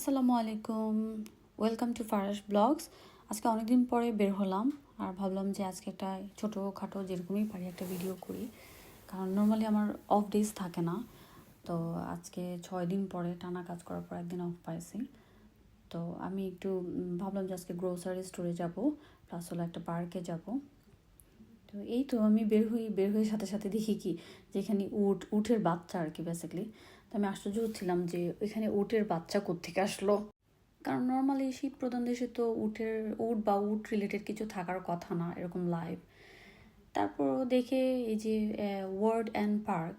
আসসালামু আলাইকুম, welcome to Farash blogs. আজকে অনেকদিন পরে বের হলাম আর ভাবলাম যে আজকে একটা ছোটোখাটো যেরকমই পারি একটা ভিডিও করি, কারণ নর্মালি আমার অফ ডেজ থাকে না। তো আজকে 6 দিন পরে টানা কাজ করার পর একদিন অফ পাইছি। তো আমি একটু ভাবলাম যে আজকে গ্রোসারি স্টোরে যাব, প্লাস হলো একটা পার্কে যাব। তো এই তো আমি বের হয়ে সাথে সাথে দেখি কি যে এখানে উটের বাচ্চা আর কি বেসিক্যালি। তো আমি আশ্চর্য হচ্ছিলাম যে এখানে উটের বাচ্চা কোত্থেকে আসলো, কারণ নর্মালি শীত প্রধান দেশে তো উট রিলেটেড কিছু থাকার কথা না এরকম লাইভ। তারপর দেখে এই যে ওয়ার্ড অ্যান্ড পার্ক,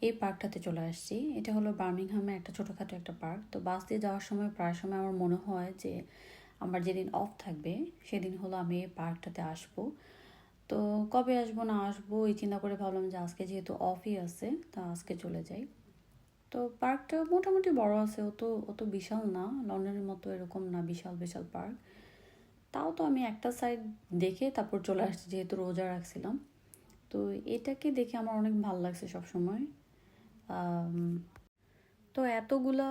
এই পার্কটাতে চলে আসছি। এটা হলো বার্মিংহামে একটা ছোটোখাটো একটা পার্ক। তো বাস দিয়ে যাওয়ার সময় প্রায় সময় আমার মনে হয় যে আমার যেদিন অফ থাকবে সেদিন হলো আমি এই পার্কটাতে আসবো। তো কবে আসবো না আসবো এই চিন্তা করে ভাবলাম যে আজকে যেহেতু অফই আছে তা আজকে চলে যাই। তো পার্কটা মোটামুটি বড় আছে, অত বিশাল না, লন্ডনের মতো এরকম না বিশাল বিশাল পার্ক। তাও তো আমি একটা সাইড দেখে তারপর চলে আসছি যেহেতু রোজা রাখছিলাম। তো এটাকে দেখে আমার অনেক ভালো লাগছে সবসময়। তো এতগুলা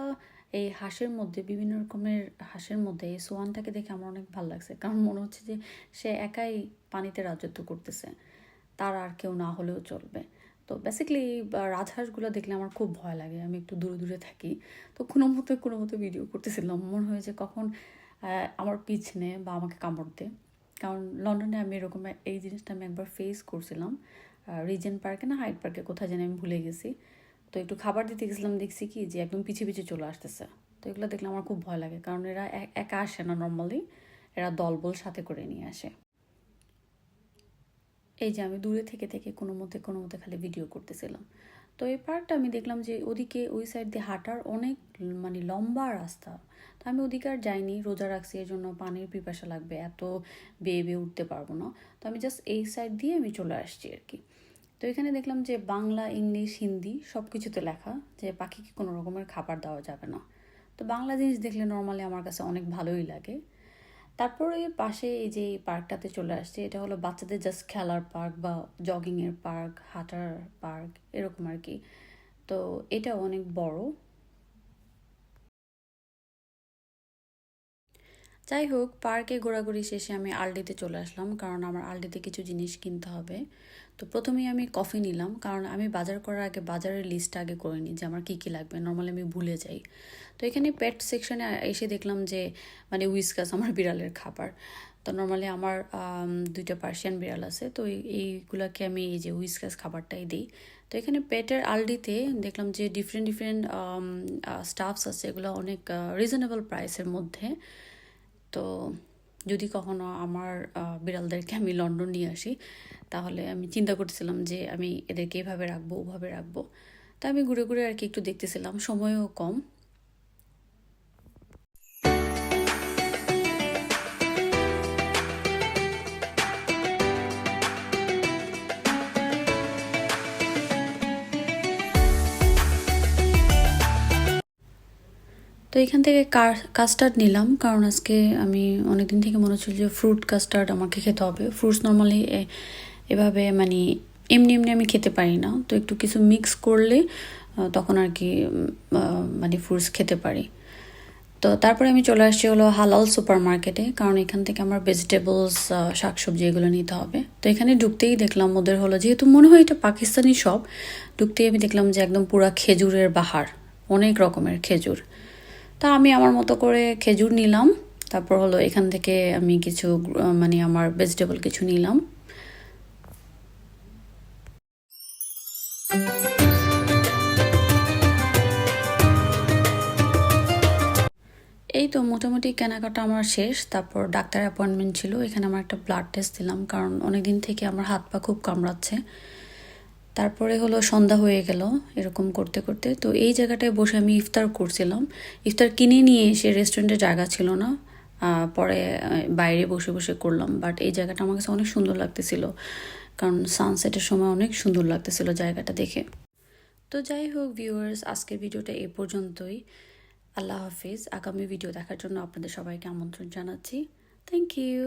এই হাঁসের মধ্যে বিভিন্ন রকমের হাঁসের মধ্যে এই সোয়ানটাকে দেখে আমার অনেক ভালো লাগছে, কারণ মনে হচ্ছে যে সে একাই পানিতে রাজত্ব করতেছে, তার আর কেউ না হলেও চলবে। তো বেসিক্যালি রাজহাঁসগুলো দেখলে আমার খুব ভয় লাগে, আমি একটু দূরে দূরে থাকি। তো কোনো মতো ভিডিও করতেছিলাম, মনে হয় যে কখন আমার পিছনে বা আমাকে কামড় দেয়। কারণ লন্ডনে আমি এরকম এই জিনিসটা আমি একবার ফেস করছিলাম, রিজেন্ট পার্কে না হাইড পার্কে কোথায় যেন আমি ভুলে গেছি। তো একটু খাবার দিতে গেছিলাম, দেখছি কি যে একদম পিছিয়ে পিছিয়ে চলে আসতেছে। তো এগুলো দেখলে আমার খুব ভয় লাগে, কারণ এরা একা আসে না নর্মালি, এরা দলবল সাথে করে নিয়ে আসে। এই যে আমি দূরে থেকে থেকে কোনো মতে খালি ভিডিও করতেছিলাম। তো এই পার্কটা আমি দেখলাম যে ওদিকে ওই সাইড দিয়ে হাঁটার অনেক মানে লম্বা রাস্তা। তো আমি ওদিকে আর যাইনি, রোজা রাখছি, এর জন্য পানির পিপাসা লাগবে, এত বেয়ে উঠতে পারবো না। তো আমি জাস্ট এই সাইড দিয়ে আমি চলে আসছি আর কি। তো এখানে দেখলাম যে বাংলা, ইংলিশ, হিন্দি সব কিছুতে লেখা যে পাখিকে কোনো রকমের খাবার দেওয়া যাবে না। তো বাংলা জিনিস দেখলে নর্মালি আমার কাছে অনেক ভালোই লাগে। তারপরে পাশে এই যে পার্কটাতে চলে আসছে, এটা হলো বাচ্চাদের জাস্ট খেলার পার্ক বা জগিংয়ের পার্ক, হাঁটার পার্ক এরকম আর কি। তো এটা অনেক বড়। যাই হোক, পার্কে ঘোরাঘুরি শেষে আমি আলডিতে চলে আসলাম, কারণ আমার আলডিতে কিছু জিনিস কিনতে হবে। তো প্রথমেই আমি কফি নিলাম, কারণ আমি বাজার করার আগে বাজারের লিস্টটা আগে করে নিই যে আমার কী কী লাগবে, নর্মালি আমি ভুলে যাই। তো এখানে পেট সেকশনে এসে দেখলাম যে মানে উইসকাস আমার বিড়ালের খাবার। তো নর্মালি আমার 2টা পার্সিয়ান বিড়াল আছে, তো এইগুলোকে আমি এই যে উইসকাস খাবারটাই দিই। তো এখানে পেটের আলডিতে দেখলাম যে ডিফারেন্ট স্টাফস আছে, এগুলো অনেক রিজনেবল প্রাইসের মধ্যে। তো যদি কখনো আমার বিড়ালদেরকে আমি লন্ডন নিয়ে আসি, তাহলে আমি চিন্তা করতেছিলাম যে আমি এদেরকে এভাবে রাখবো ওভাবে রাখবো। তা আমি ঘুরে ঘুরে আর কি একটু দেখতেছিলাম, সময়ও কম। তো এখান থেকে কাস্টার্ড নিলাম, কারণ আজকে আমি অনেকদিন থেকে মনে হচ্ছিল যে ফ্রুট কাস্টার্ড আমাকে খেতে হবে। ফ্রুটস নর্মালি এভাবে মানে এমনি আমি খেতে পারি না, তো একটু কিছু মিক্স করলে তখন আর কি মানে ফ্রুটস খেতে পারি। তো তারপরে আমি চলে আসছি হলো হালাল সুপার মার্কেটে, কারণ এখান থেকে আমার ভেজিটেবলস, শাকসবজি এগুলো নিতে হবে। তো এখানে ঢুকতেই দেখলাম ওদের হলো, যেহেতু মনে হয় এটা পাকিস্তানি শপ, ঢুকতেই আমি দেখলাম যে একদম পুরা খেজুরের বাহার, অনেক রকমের খেজুর। তা আমি আমার মতো করে খেজুর নিলাম। তারপর হলো এখান থেকে আমি কিছু মানে আমার ভেজিটেবল কিছু নিলাম। এই তো মোটামুটি কেনাকাটা আমার শেষ। তারপর ডাক্তার অ্যাপয়েন্টমেন্ট ছিল, এখানে আমার একটা ব্লাড টেস্ট দিলাম, কারণ অনেকদিন থেকে আমার হাত পা খুব কামড়াচ্ছে। তারপরে হলো সন্ধ্যা হয়ে গেল এরকম করতে করতে। তো এই জায়গাটায় বসে আমি ইফতার করছিলাম। ইফতার কিনে নিয়ে এসে রেস্টুরেন্টে জায়গা ছিল না, পরে বাইরে বসে বসে করলাম। বাট এই জায়গাটা আমার কাছে অনেক সুন্দর লাগতেছিল, কারণ সানসেটের সময় অনেক সুন্দর লাগতেছিল জায়গাটা দেখে। তো যাই হোক ভিউয়ার্স, আজকের ভিডিওটা এ পর্যন্তই। আল্লাহ হাফিজ। আগামী ভিডিও দেখার জন্য আপনাদের সবাইকে আমন্ত্রণ জানাচ্ছি। Thank you.